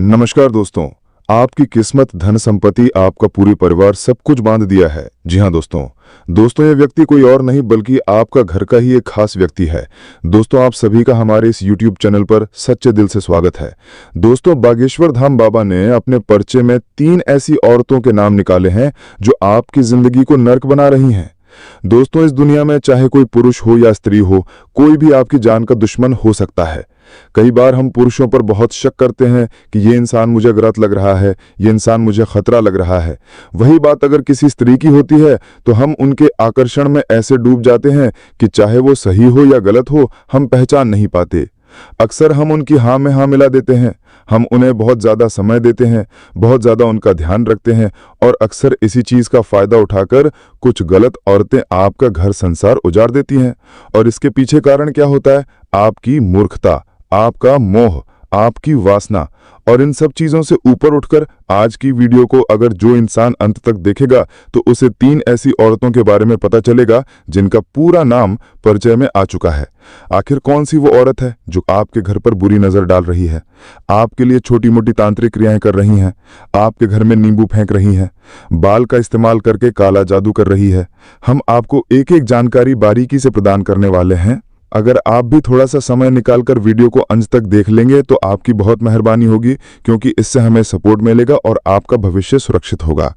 नमस्कार दोस्तों। आपकी किस्मत, धन संपत्ति, आपका पूरी परिवार सब कुछ बांध दिया है। जी हाँ दोस्तों ये व्यक्ति कोई और नहीं बल्कि आपका घर का ही एक खास व्यक्ति है। दोस्तों आप सभी का हमारे इस YouTube चैनल पर सच्चे दिल से स्वागत है। दोस्तों बागेश्वर धाम बाबा ने अपने पर्चे में 3 ऐसी औरतों के नाम निकाले हैं जो आपकी जिंदगी को नर्क बना रही हैं। दोस्तों इस दुनिया में चाहे कोई पुरुष हो या स्त्री हो, कोई भी आपकी जान का दुश्मन हो सकता है। कई बार हम पुरुषों पर बहुत शक करते हैं कि ये इंसान मुझे गलत लग रहा है, ये इंसान मुझे खतरा लग रहा है। वही बात अगर किसी स्त्री की होती है तो हम उनके आकर्षण में ऐसे डूब जाते हैं कि चाहे वो सही हो या गलत हो, हम पहचान नहीं पाते। अक्सर हम उनकी हाँ में हाँ मिला देते हैं, हम उन्हें बहुत ज़्यादा समय देते हैं, बहुत ज़्यादा उनका ध्यान रखते हैं और अक्सर इसी चीज़ का फ़ायदा उठाकर कुछ गलत औरतें आपका घर संसार उजाड़ देती हैं। और इसके पीछे कारण क्या होता है? आपकी मूर्खता, आपका मोह, आपकी वासना। और इन सब चीज़ों से ऊपर उठकर आज की वीडियो को अगर जो इंसान अंत तक देखेगा तो उसे 3 ऐसी औरतों के बारे में पता चलेगा जिनका पूरा नाम परिचय में आ चुका है। आखिर कौन सी वो औरत है जो आपके घर पर बुरी नजर डाल रही है, आपके लिए छोटी मोटी तांत्रिक क्रियाएं कर रही हैं, आपके घर में नींबू फेंक रही हैं, बाल का इस्तेमाल करके काला जादू कर रही है। हम आपको एक एक जानकारी बारीकी से प्रदान करने वाले हैं। अगर आप भी थोड़ा सा समय निकालकर वीडियो को अंत तक देख लेंगे तो आपकी बहुत मेहरबानी होगी, क्योंकि इससे हमें सपोर्ट मिलेगा और आपका भविष्य सुरक्षित होगा।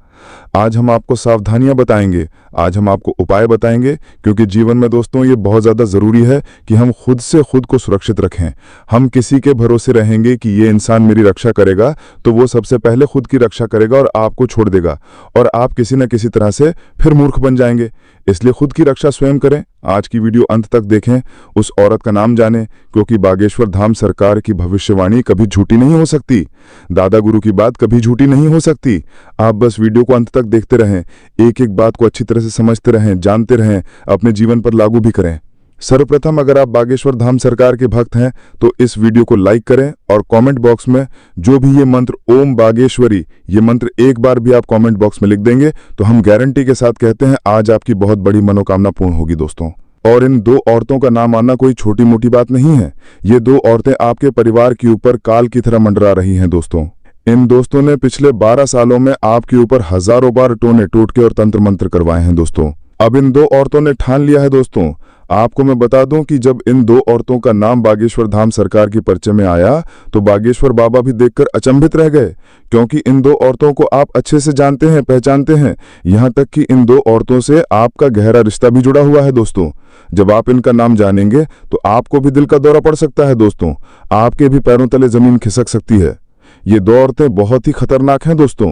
आज हम आपको सावधानियां बताएंगे, आज हम आपको उपाय बताएंगे, क्योंकि जीवन में दोस्तों ये बहुत ज़्यादा ज़रूरी है कि हम खुद से खुद को सुरक्षित रखें। हम किसी के भरोसे रहेंगे कि ये इंसान मेरी रक्षा करेगा तो वो सबसे पहले खुद की रक्षा करेगा और आपको छोड़ देगा और आप किसी न किसी तरह से फिर मूर्ख बन जाएंगे। इसलिए खुद की रक्षा स्वयं करें। आज की वीडियो अंत तक देखें, उस औरत का नाम जानें, क्योंकि बागेश्वर धाम सरकार की भविष्यवाणी कभी झूठी नहीं हो सकती, दादा गुरु की बात कभी झूठी नहीं हो सकती। आप बस वीडियो को अंत तक देखते रहें, एक एक बात को अच्छी तरह से समझते रहें, जानते रहें, अपने जीवन पर लागू भी करें। सर्वप्रथम अगर आप बागेश्वर धाम सरकार के भक्त हैं तो इस वीडियो को लाइक करें और कमेंट बॉक्स में जो भी ये मंत्र ओम बागेश्वरी, ये मंत्र एक बार भी आप कमेंट बॉक्स में लिख देंगे तो हम गारंटी के साथ कहते हैं आज आपकी बहुत बड़ी मनोकामना पूर्ण होगी दोस्तों। और इन 2 औरतों का नाम आना कोई छोटी मोटी बात नहीं है। ये 2 औरतें आपके परिवार के ऊपर काल की तरह मंडरा रही हैं दोस्तों। इन दोस्तों ने पिछले 12 सालों में आपके ऊपर हजारों बार टोने टोटके और तंत्र मंत्र करवाए हैं दोस्तों। अब इन 2 औरतों ने ठान लिया है दोस्तों। आपको मैं बता दूं कि जब इन 2 औरतों का नाम बागेश्वर धाम सरकार की पर्चे में आया तो बागेश्वर बाबा भी देखकर अचंभित रह गए, क्योंकि इन 2 औरतों को आप अच्छे से जानते हैं, पहचानते हैं। यहां तक कि इन 2 औरतों से आपका गहरा रिश्ता भी जुड़ा हुआ है दोस्तों। जब आप इनका नाम जानेंगे तो आपको भी दिल का दौरा पड़ सकता है दोस्तों, आपके भी पैरों तले जमीन खिसक सकती है। ये 2 औरतें बहुत ही खतरनाक हैं दोस्तों,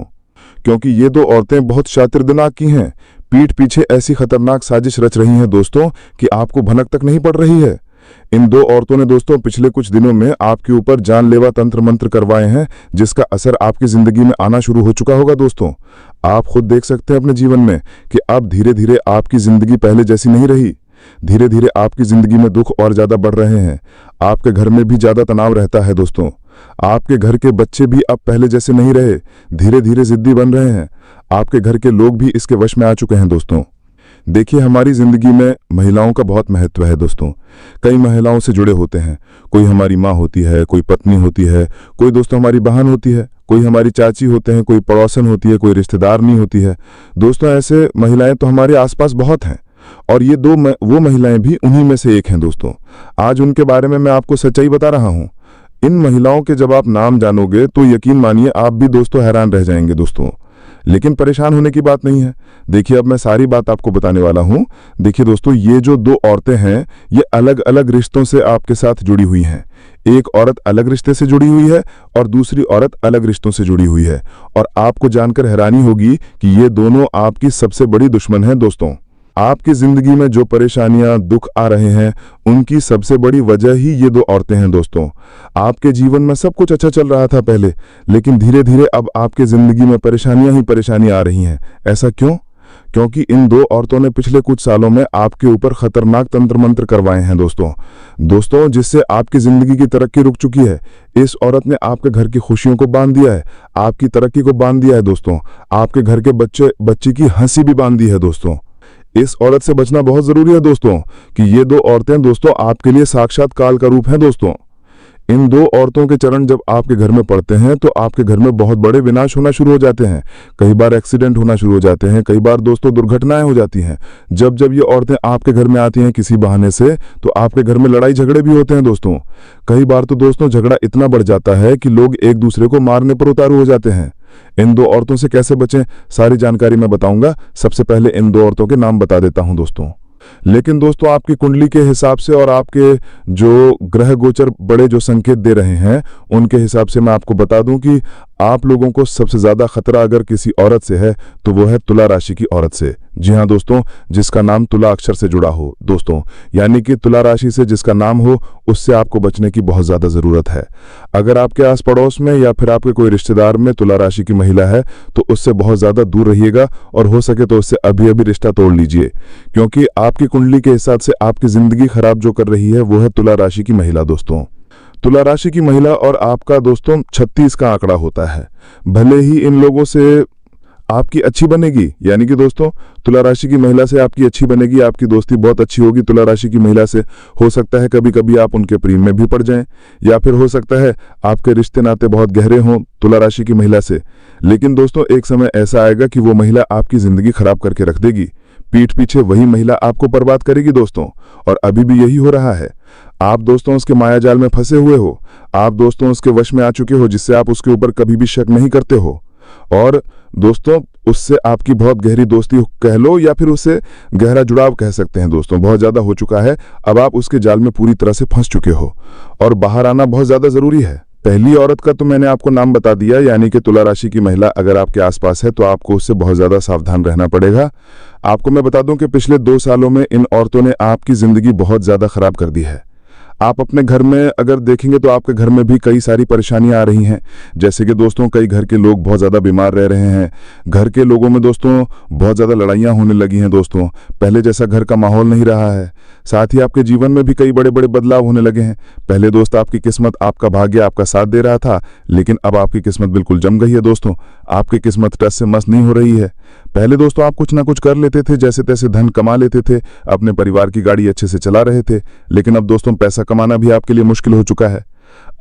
क्योंकि ये 2 औरतें बहुत शातिर दिमाग की हैं। पीठ पीछे ऐसी खतरनाक साजिश रच रही हैं दोस्तों कि आपको भनक तक नहीं पड़ रही है। इन 2 औरतों ने दोस्तों पिछले कुछ दिनों में आपके ऊपर जानलेवा तंत्र मंत्र करवाए हैं, जिसका असर आपकी जिंदगी में आना शुरू हो चुका होगा दोस्तों। आप खुद देख सकते हैं अपने जीवन में कि अब धीरे धीरे आपकी जिंदगी पहले जैसी नहीं रही। धीरे धीरे आपकी जिंदगी में दुख और ज्यादा बढ़ रहे हैं। आपके घर में भी ज्यादा तनाव रहता है दोस्तों। आपके घर के बच्चे भी अब पहले जैसे नहीं रहे, धीरे धीरे जिद्दी बन रहे हैं। आपके घर के लोग भी इसके वश में आ चुके हैं दोस्तों। देखिए हमारी जिंदगी में महिलाओं का बहुत महत्व है दोस्तों। कई महिलाओं से जुड़े होते हैं। कोई हमारी माँ होती है, कोई पत्नी होती है, कोई दोस्तों हमारी बहन होती है, कोई हमारी चाची होते हैं, कोई पड़ोसन होती है, कोई रिश्तेदार नहीं होती है। दोस्तों ऐसे महिलाएं तो हमारे आसपास बहुत हैं और ये वो महिलाएं भी उन्हीं में से एक हैं दोस्तों। आज उनके बारे में मैं आपको सच्चाई बता रहा हूं। इन महिलाओं के जब आप नाम जानोगे तो यकीन मानिए आप भी दोस्तों हैरान रह जाएंगे दोस्तों। लेकिन परेशान होने की बात नहीं है। देखिए अब मैं सारी बात आपको बताने वाला हूं। देखिए दोस्तों ये जो 2 औरतें हैं ये अलग अलग रिश्तों से आपके साथ जुड़ी हुई हैं। एक औरत अलग रिश्ते से जुड़ी हुई है और दूसरी औरत अलग रिश्तों से जुड़ी हुई है। और आपको जानकर हैरानी होगी कि ये दोनों आपकी सबसे बड़ी दुश्मन हैं दोस्तों। आपकी जिंदगी में जो परेशानियां, दुख आ रहे हैं उनकी सबसे बड़ी वजह ही ये 2 औरतें हैं दोस्तों। आपके जीवन में सब कुछ अच्छा चल रहा था पहले, लेकिन धीरे धीरे अब आपके जिंदगी में परेशानियां ही परेशानियां आ रही हैं। ऐसा क्यों? क्योंकि इन 2 औरतों ने पिछले कुछ सालों में आपके ऊपर खतरनाक तंत्र मंत्र करवाए हैं दोस्तों, जिससे आपकी जिंदगी की तरक्की रुक चुकी है। इस औरत ने आपके घर की खुशियों को बांध दिया है, आपकी तरक्की को बांध दिया है दोस्तों, आपके घर के बच्चे की हंसी भी बांध दी है दोस्तों। इस औरत से बचना बहुत जरूरी है दोस्तों, कि ये 2 औरतें दोस्तों आपके लिए साक्षात काल का रूप हैं दोस्तों। इन दो औरतों के चरण जब आपके घर में पड़ते हैं तो आपके घर में बहुत बड़े विनाश होना शुरू हो जाते हैं। कई बार एक्सीडेंट होना शुरू हो जाते हैं, कई बार दोस्तों दुर्घटनाएं हो जाती हैं। जब जब ये औरतें आपके घर में आती हैं किसी बहाने से, तो आपके घर में लड़ाई झगड़े भी होते हैं दोस्तों। कई बार तो दोस्तों झगड़ा इतना बढ़ जाता है कि लोग एक दूसरे को मारने पर उतारू हो जाते हैं। इन दो औरतों से कैसे बचें, सारी जानकारी मैं बताऊंगा। सबसे पहले इन दो औरतों के नाम बता देता हूं दोस्तों। लेकिन दोस्तों आपकी कुंडली के हिसाब से और आपके जो ग्रह गोचर बड़े जो संकेत दे रहे हैं उनके हिसाब से मैं आपको बता दूं कि आप लोगों को सबसे ज्यादा खतरा अगर किसी औरत से है तो वो है तुला राशि की औरत से। जी हाँ दोस्तों, जिसका नाम तुला अक्षर से जुड़ा हो दोस्तों, यानी कि तुला राशि से जिसका नाम हो, उससे आपको बचने की बहुत ज्यादा जरूरत है। अगर आपके आस पड़ोस में या फिर आपके कोई रिश्तेदार में तुला राशि की महिला है तो उससे बहुत ज्यादा दूर रहिएगा और हो सके तो उससे अभी अभी रिश्ता तोड़ लीजिए, क्योंकि आपकी कुंडली के हिसाब से आपकी जिंदगी खराब जो कर रही है वो है तुला राशि की महिला दोस्तों। तुला राशि की महिला और आपका दोस्तों 36 का आंकड़ा होता है। भले ही इन लोगों से आपकी अच्छी बनेगी, यानी कि दोस्तों तुला राशि की महिला से आपकी अच्छी बनेगी, आपकी दोस्ती बहुत अच्छी होगी तुला राशि की महिला से। हो सकता है कभी कभी आप उनके प्रेम में भी पड़ जाएं, या फिर हो सकता है आपके रिश्ते नाते बहुत गहरे हों तुला राशि की महिला से। लेकिन दोस्तों एक समय ऐसा आएगा कि वो महिला आपकी जिंदगी खराब करके रख देगी। पीठ पीछे वही महिला आपको बर्बाद करेगी दोस्तों, और अभी भी यही हो रहा है। आप दोस्तों उसके मायाजाल में फंसे हुए हो, आप दोस्तों उसके वश में आ चुके हो, जिससे आप उसके ऊपर कभी भी शक नहीं करते हो। और दोस्तों उससे आपकी बहुत गहरी दोस्ती कह लो या फिर उससे गहरा जुड़ाव कह सकते हैं दोस्तों, बहुत ज्यादा हो चुका है। अब आप उसके जाल में पूरी तरह से फंस चुके हो और बाहर आना बहुत ज्यादा जरूरी है। पहली औरत का तो मैंने आपको नाम बता दिया, यानी कि तुला राशि की महिला अगर आपके आसपास है तो आपको उससे बहुत ज्यादा सावधान रहना पड़ेगा। आपको मैं बता दूं कि पिछले 2 सालों में इन औरतों ने आपकी जिंदगी बहुत ज्यादा खराब कर दी है। आप अपने घर में अगर देखेंगे तो आपके घर में भी कई सारी परेशानियां आ रही हैं। जैसे कि दोस्तों कई घर के लोग बहुत ज़्यादा बीमार रह रहे हैं, घर के लोगों में दोस्तों बहुत ज़्यादा लड़ाइयां होने लगी हैं दोस्तों, पहले जैसा घर का माहौल नहीं रहा है। साथ ही आपके जीवन में भी कई बड़े बड़े बदलाव होने लगे हैं। पहले दोस्त आपकी किस्मत, आपका भाग्य आपका साथ दे रहा था, लेकिन अब आपकी किस्मत बिल्कुल जम गई है दोस्तों। आपकी किस्मत टस से मस नहीं हो रही है। पहले दोस्तों आप कुछ ना कुछ कर लेते थे, जैसे तैसे धन कमा लेते थे, अपने परिवार की गाड़ी अच्छे से चला रहे थे, लेकिन अब दोस्तों पैसा कमाना भी आपके लिए मुश्किल हो चुका है।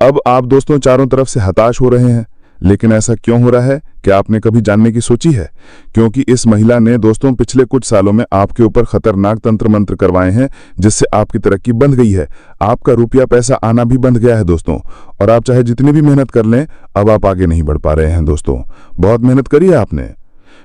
अब आप दोस्तों चारों तरफ से हताश हो रहे हैं। लेकिन ऐसा क्यों हो रहा है, क्या आपने कभी जानने की सोची है? क्योंकि इस महिला ने दोस्तों पिछले कुछ सालों में आपके ऊपर खतरनाक तंत्र मंत्र करवाए हैं, जिससे आपकी तरक्की बंद गई है, आपका रुपया पैसा आना भी बंद गया है दोस्तों। और आप चाहे जितनी भी मेहनत कर लें, अब आप आगे नहीं बढ़ पा रहे हैं दोस्तों। बहुत मेहनत करी है आपने,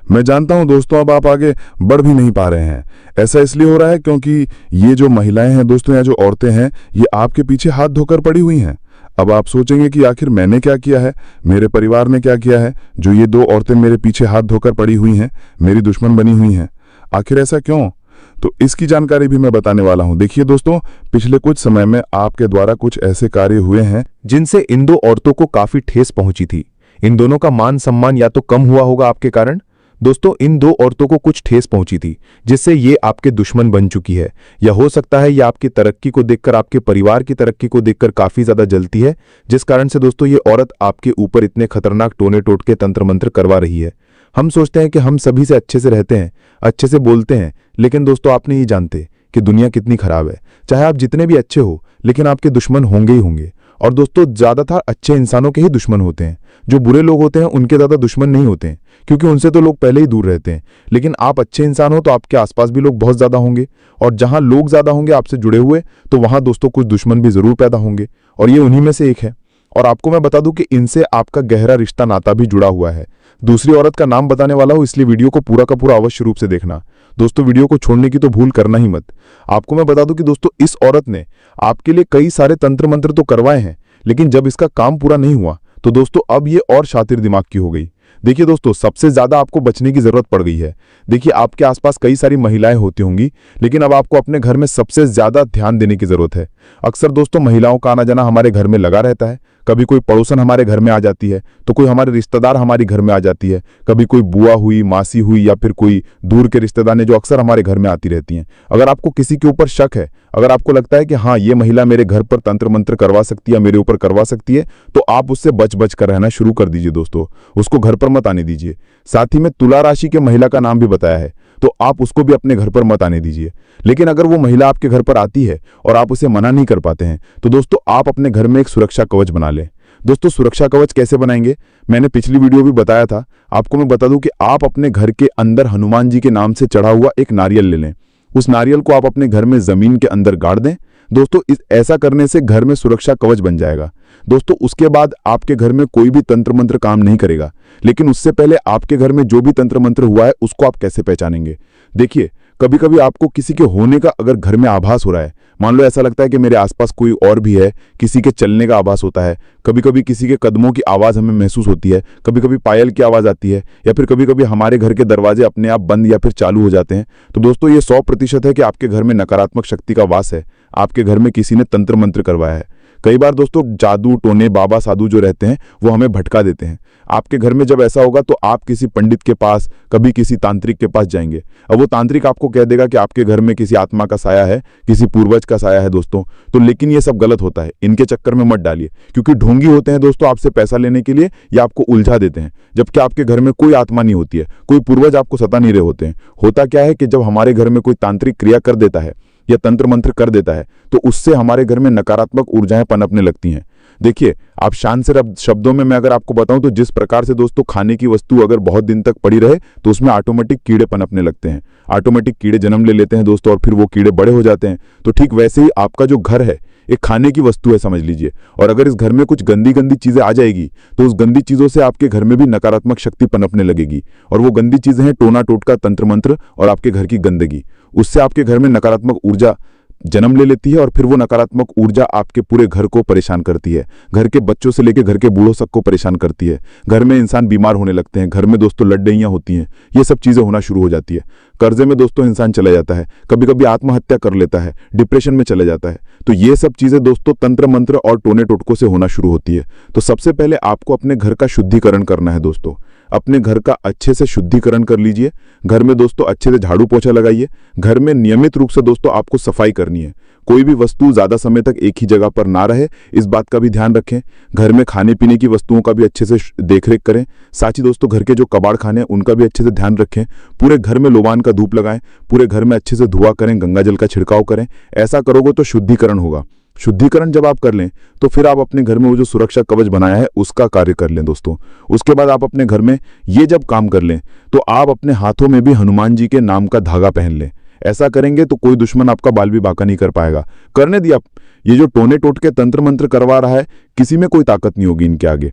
मैं जानता हूं दोस्तों, अब आप आगे बढ़ भी नहीं पा रहे हैं। ऐसा इसलिए हो रहा है क्योंकि ये जो महिलाएं हैं दोस्तों या जो औरतें हैं, ये आपके पीछे हाथ धोकर पड़ी हुई हैं। अब आप सोचेंगे कि आखिर मैंने क्या किया है, मेरे परिवार ने क्या किया है, जो ये 2 औरतें मेरे पीछे हाथ धोकर पड़ी हुई हैं, मेरी दुश्मन बनी हुई हैं। आखिर ऐसा क्यों? तो इसकी जानकारी भी मैं बताने वाला हूं। देखिए दोस्तों, पिछले कुछ समय में आपके द्वारा कुछ ऐसे कार्य हुए हैं जिनसे इन 2 औरतों को काफी ठेस पहुंची थी। इन दोनों का मान सम्मान या तो कम हुआ होगा आपके कारण। दोस्तों इन 2 औरतों को कुछ ठेस पहुंची थी, जिससे ये आपके दुश्मन बन चुकी है, या हो सकता है ये आपकी तरक्की को देखकर, आपके परिवार की तरक्की को देखकर काफी ज्यादा जलती है, जिस कारण से दोस्तों ये औरत आपके ऊपर इतने खतरनाक टोने टोटके तंत्र मंत्र करवा रही है। हम सोचते हैं कि हम सभी से अच्छे से रहते हैं, अच्छे से बोलते हैं, लेकिन दोस्तों आप नहीं जानते कि दुनिया कितनी खराब है। चाहे आप जितने भी अच्छे हो, लेकिन आपके दुश्मन होंगे ही होंगे। और दोस्तों ज्यादातर अच्छे इंसानों के ही दुश्मन होते हैं, जो बुरे लोग होते हैं उनके ज्यादा दुश्मन नहीं होते हैं, क्योंकि उनसे तो लोग पहले ही दूर रहते हैं। लेकिन आप अच्छे इंसान हो तो आपके आसपास भी लोग बहुत ज्यादा होंगे, और जहां लोग ज्यादा होंगे आपसे जुड़े हुए, तो वहां दोस्तों कुछ दुश्मन भी जरूर पैदा होंगे, और ये उन्हीं में से एक है। और आपको मैं बता दूं कि इनसे आपका गहरा रिश्ता नाता भी जुड़ा हुआ है। दूसरी औरत का नाम बताने वाला हूं, इसलिए वीडियो को पूरा का पूरा अवश्य रूप से देखना दोस्तों। वीडियो को छोड़ने की तो भूल करना ही मत। आपको मैं बता दूं कि दोस्तों इस औरत ने आपके लिए कई सारे तंत्र मंत्र तो करवाए हैं, लेकिन जब इसका काम पूरा नहीं हुआ तो दोस्तों अब ये और शातिर दिमाग की हो गई। देखिए दोस्तों, सबसे ज्यादा आपको बचने की जरूरत पड़ गई है। देखिए आपके आसपास कई सारी महिलाएं होती होंगी, लेकिन अब आपको अपने घर में सबसे ज्यादा ध्यान देने की जरूरत है। अक्सर दोस्तों महिलाओं का आना जाना हमारे घर में लगा रहता है। कभी कोई पड़ोसन हमारे घर में आ जाती है, तो कोई हमारे रिश्तेदार हमारे घर में आ जाती है, कभी कोई बुआ हुई, मासी हुई, या फिर कोई दूर के रिश्तेदार ने, जो अक्सर हमारे घर में आती रहती हैं। अगर आपको किसी के ऊपर शक है, अगर आपको लगता है कि हाँ ये महिला मेरे घर पर तंत्र मंत्र करवा सकती है, मेरे ऊपर करवा सकती है, तो आप उससे बच बच कर रहना शुरू कर दीजिए दोस्तों। उसको घर पर मत आने दीजिए। साथ ही में तुला राशि के महिला का नाम भी बताया है। तो आप उसको भी अपने घर पर मत आने दीजिए। लेकिन अगर वो महिला आपके घर पर आती है और आप उसे मना नहीं कर पाते हैं, तो दोस्तों आप अपने घर में एक सुरक्षा कवच बना लें। दोस्तों सुरक्षा कवच कैसे बनाएंगे, मैंने पिछली वीडियो भी बताया था। आपको मैं बता दूं कि आप अपने घर के अंदर हनुमान जी के नाम से चढ़ा हुआ एक नारियल ले लें। उस नारियल को आप अपने घर में जमीन के अंदर गाड़ दें। दोस्तों ऐसा करने से घर में सुरक्षा कवच बन जाएगा। दोस्तों उसके बाद आपके घर में कोई भी तंत्र मंत्र काम नहीं करेगा। लेकिन उससे पहले आपके घर में जो भी तंत्र मंत्र हुआ है उसको आप कैसे पहचानेंगे। देखिए, कभी कभी आपको किसी के होने का अगर घर में आभास हो रहा है, मान लो ऐसा लगता है कि मेरे आसपास कोई और भी है, किसी के चलने का आभास होता है, कभी कभी किसी के कदमों की आवाज़ हमें महसूस होती है, कभी कभी पायल की आवाज़ आती है, या फिर कभी कभी हमारे घर के दरवाजे अपने आप बंद या फिर चालू हो जाते हैं, तो दोस्तों ये 100% है कि आपके घर में नकारात्मक शक्ति का वास है। आपके घर में किसी ने तंत्र मंत्र करवाया है। कई बार दोस्तों जादू टोने बाबा साधु जो रहते हैं वो हमें भटका देते हैं। आपके घर में जब ऐसा होगा तो आप किसी पंडित के पास, कभी किसी तांत्रिक के पास जाएंगे। अब वो तांत्रिक आपको कह देगा कि आपके घर में किसी आत्मा का साया है, किसी पूर्वज का साया है दोस्तों। तो लेकिन ये सब गलत होता है, इनके चक्कर में मत डालिए, क्योंकि ढोंगी होते हैं दोस्तों आपसे पैसा लेने के लिए या आपको उलझा देते हैं, जबकि आपके घर में कोई आत्मा नहीं होती है, कोई पूर्वज आपको सता नहीं रहे होते हैं। होता क्या है कि जब हमारे घर में कोई तांत्रिक क्रिया कर देता है या तंत्र मंत्र कर देता है तो उससे हमारे घर में नकारात्मक ऊर्जाएं पनपने लगती हैं। देखिए, आप शान से शब्दों में मैं अगर आपको बताऊं तो जिस प्रकार से दोस्तों खाने की वस्तु अगर बहुत दिन तक पड़ी रहे तो उसमें ऑटोमेटिक कीड़े पनपने लगते हैं, ऑटोमेटिक कीड़े जन्म ले लेते हैं दोस्तों, और फिर वो कीड़े बड़े हो जाते हैं। तो ठीक वैसे ही आपका जो घर है एक खाने की वस्तु है समझ लीजिए, और अगर इस घर में कुछ गंदी गंदी चीजें आ जाएगी तो उस गंदी चीजों से आपके घर में भी नकारात्मक शक्ति पनपने लगेगी। और वो गंदी चीजें हैं टोना टोटका, तंत्र मंत्र और आपके घर की गंदगी। उससे आपके घर में नकारात्मक ऊर्जा जन्म ले लेती है और फिर वो नकारात्मक ऊर्जा आपके पूरे घर को परेशान करती है। घर के बच्चों से लेकर घर के बूढ़ों तक को परेशान करती है। घर में इंसान बीमार होने लगते हैं, घर में दोस्तों लड़ाइयाँ होती हैं, ये सब चीजें होना शुरू हो जाती है। कर्जे में दोस्तों इंसान चला जाता है, कभी कभी आत्महत्या कर लेता है, डिप्रेशन में चले जाता है। तो ये सब चीजें दोस्तों तंत्र मंत्र और टोने टोटकों से होना शुरू होती है। तो सबसे पहले आपको अपने घर का शुद्धिकरण करना है दोस्तों। अपने घर का अच्छे से शुद्धिकरण कर लीजिए। घर में दोस्तों अच्छे से झाड़ू पोछा लगाइए। घर में नियमित रूप से दोस्तों आपको सफाई करनी है। कोई भी वस्तु ज्यादा समय तक एक ही जगह पर ना रहे, इस बात का भी ध्यान रखें। घर में खाने पीने की वस्तुओं का भी अच्छे से देखरेख करें। साथ ही दोस्तों घर के जो कबाड़ खाने हैं उनका भी अच्छे से ध्यान रखें। पूरे घर में लोबान का धूप लगाएं, पूरे घर में अच्छे से धुआं करें, गंगा जल का छिड़काव करें। ऐसा करोगे तो शुद्धिकरण होगा। शुद्धिकरण जब आप कर लें तो फिर आप अपने घर में वो जो सुरक्षा कवच बनाया है उसका कार्य कर लें दोस्तों। उसके बाद आप अपने घर में ये जब काम कर लें तो आप अपने हाथों में भी हनुमान जी के नाम का धागा पहन लें। ऐसा करेंगे तो कोई दुश्मन आपका बाल भी बांका नहीं कर पाएगा। करने दिया, ये जो टोने टोटके तंत्र मंत्र करवा रहा है, किसी में कोई ताकत नहीं होगी इनके आगे।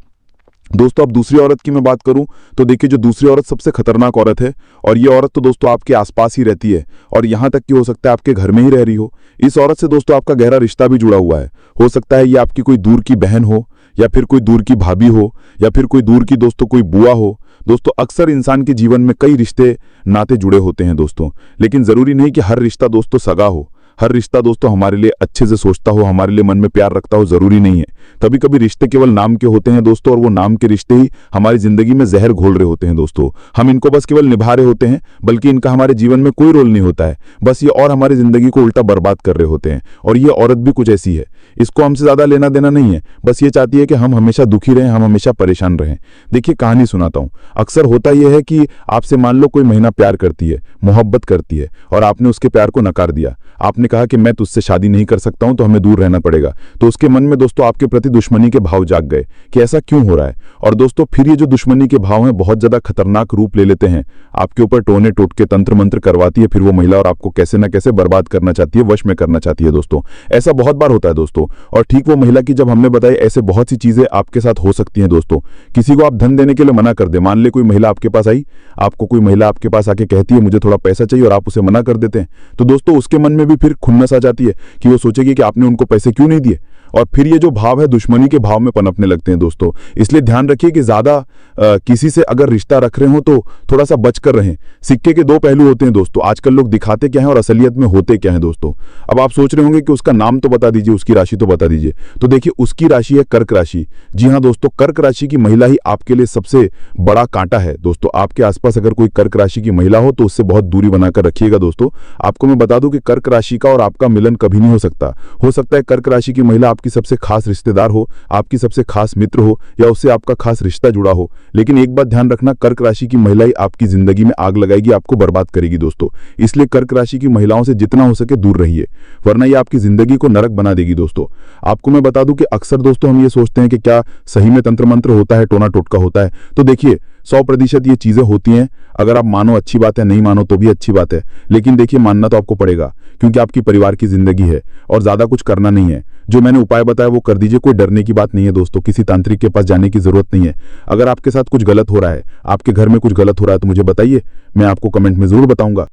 दोस्तों अब दूसरी औरत की मैं बात करूं तो देखिए, जो दूसरी औरत सबसे खतरनाक औरत है, और ये औरत तो दोस्तों आपके आसपास ही रहती है और यहां तक कि हो सकता है आपके घर में ही रह रही हो। इस औरत से दोस्तों आपका गहरा रिश्ता भी जुड़ा हुआ है। हो सकता है ये आपकी कोई दूर की बहन हो, या फिर कोई दूर की भाभी हो, या फिर कोई दूर की दोस्तों कोई बुआ हो। दोस्तों अक्सर इंसान के जीवन में कई रिश्ते नाते जुड़े होते हैं दोस्तों, लेकिन जरूरी नहीं कि हर रिश्ता दोस्तों सगा हो। हर रिश्ता दोस्तों हमारे लिए अच्छे से सोचता हो, हमारे लिए मन में प्यार रखता हो, जरूरी नहीं है। कभी कभी रिश्ते केवल नाम के होते हैं दोस्तों, और वो नाम के रिश्ते ही हमारी जिंदगी में जहर घोल रहे होते हैं दोस्तों। हम इनको बस केवल निभा रहे होते हैं, बल्कि इनका हमारे जीवन में कोई रोल नहीं होता है। बस ये और हमारी जिंदगी को उल्टा बर्बाद कर रहे होते हैं। और ये औरत भी कुछ ऐसी है, इसको हमसे ज्यादा लेना देना नहीं है। बस ये चाहती है कि हम हमेशा दुखी रहें, हम हमेशा परेशान रहें। देखिए कहानी सुनाता हूं। अक्सर होता यह है कि आपसे मान लो कोई महिला प्यार करती है, मोहब्बत करती है, और आपने उसके प्यार को नकार दिया। आपने कहा कि मैं तुझसे शादी नहीं कर सकता हूं, तो हमें दूर रहना पड़ेगा। तो उसके मन में दोस्तों आपके प्रति दुश्मनी के भाव जाग गए कि ऐसा क्यों हो रहा है। और दोस्तों फिर ये जो दुश्मनी के भाव हैं बहुत ज्यादा खतरनाक रूप ले लेते हैं। आपके ऊपर टोने टोटके तंत्र मंत्र करवाती है फिर वो महिला, और आपको कैसे ना कैसे बर्बाद करना चाहती है, वश में करना चाहती है दोस्तों। ऐसा बहुत बार होता है दोस्तों। और ठीक वो महिला की जब हमने बताई, ऐसे बहुत सी चीजें आपके साथ हो सकती हैं दोस्तों। किसी को आप धन देने के लिए मना कर दे। मान ले कोई महिला आपके पास आई, आपको कोई महिला आपके पास आके कहती है मुझे थोड़ा पैसा चाहिए, और आप उसे मना कर देते हैं, तो दोस्तों उसके मन में भी फिर खुन्नस आ जाती है कि वो सोचेगी कि आपने उनको पैसे क्यों नहीं दिए। और फिर ये जो भाव है दुश्मनी के भाव में पनपने लगते हैं दोस्तों। इसलिए ध्यान रखिए कि ज्यादा किसी से अगर रिश्ता रख रहे हो तो थोड़ा सा बचकर रहें। सिक्के के दो पहलू होते हैं दोस्तों। आजकल लोग दिखाते क्या हैं और असलियत में होते क्या हैं दोस्तों। अब आप सोच रहे होंगे कि उसका नाम तो बता दीजिए, उसकी राशि तो बता दीजिए। तो देखिए उसकी राशि है कर्क राशि। जी हाँ दोस्तों, कर्क राशि की महिला ही आपके लिए सबसे बड़ा कांटा है दोस्तों। आपके आसपास अगर कोई कर्क राशि की महिला हो तो उससे बहुत दूरी बनाकर रखिएगा दोस्तों। आपको मैं बता दूं कि कर्क राशि का और आपका मिलन कभी नहीं हो सकता। हो सकता है कर्क राशि की महिला आपके आपकी सबसे खास रिश्तेदार हो, आपकी सबसे खास मित्र हो या उससे आपका खास रिश्ता जुड़ा हो। लेकिन एक बात ध्यान रखना, कर्क राशि की महिला ही आपकी जिंदगी में आग लगाएगी, आपको बर्बाद करेगी दोस्तों। इसलिए कर्क राशि की महिलाओं से जितना हो सके दूर रहिए, वरना ये आपकी जिंदगी को नरक बना देगी दोस्तों। आपको मैं बता दूं कि अक्सर दोस्तों हम ये सोचते हैं कि क्या सही में तंत्र मंत्र होता है, टोना टोटका होता है। तो देखिए 100% ये चीजें होती हैं। अगर आप मानो अच्छी बात है, नहीं मानो तो भी अच्छी बात है, लेकिन देखिए मानना तो आपको पड़ेगा, क्योंकि आपकी परिवार की जिंदगी है और ज्यादा कुछ करना नहीं है। जो मैंने उपाय बताया वो कर दीजिए, कोई डरने की बात नहीं है दोस्तों, किसी तांत्रिक के पास जाने की जरूरत नहीं है। अगर आपके साथ कुछ गलत हो रहा है, आपके घर में कुछ गलत हो रहा है, तो मुझे बताइए, मैं आपको कमेंट में जरूर बताऊंगा।